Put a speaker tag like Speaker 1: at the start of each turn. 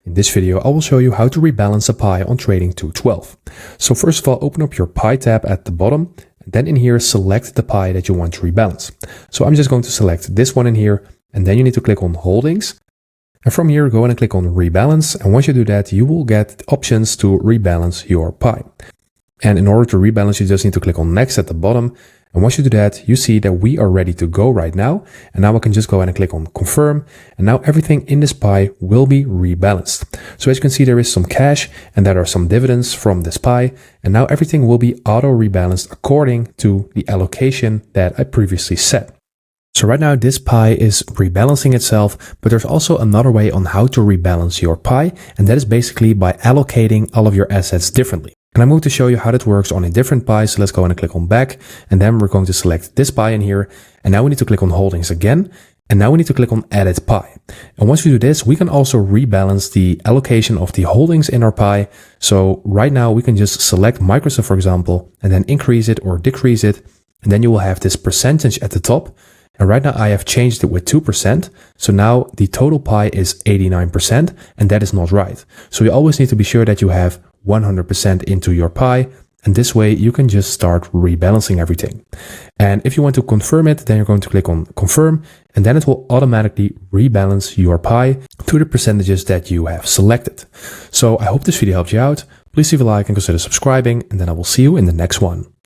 Speaker 1: In this video, I will show you how to rebalance a pie on Trading 212. So first of all, open up your pie tab at the bottom, and then in here, select the pie that you want to rebalance. So I'm just going to select this one in here, and then you need to click on Holdings. And from here, go in and click on Rebalance. And once you do that, you will get options to rebalance your pie. And in order to rebalance, you just need to click on Next at the bottom. And once you do that, you see that we are ready to go right now. And now I can just go ahead and click on Confirm. And now everything in this pie will be rebalanced. So as you can see, there is some cash and there are some dividends from this pie. And now everything will be auto rebalanced according to the allocation that I previously set. So right now this pie is rebalancing itself, but there's also another way on how to rebalance your pie. And that is basically by allocating all of your assets differently. And I'm going to show you how that works on a different pie. So let's go in and click on back. And then we're going to select this pie in here. And now we need to click on holdings again. And now we need to click on edit pie. And once we do this, we can also rebalance the allocation of the holdings in our pie. So right now we can just select Microsoft, for example, and then increase it or decrease it. And then you will have this percentage at the top. And right now I have changed it with 2%. So now the total pie is 89%, and that is not right. So you always need to be sure that you have 100% into your pie. And this way you can just start rebalancing everything. And if you want to confirm it, then you're going to click on confirm, and then it will automatically rebalance your pie to the percentages that you have selected. So I hope this video helped you out. Please leave a like and consider subscribing, and then I will see you in the next one.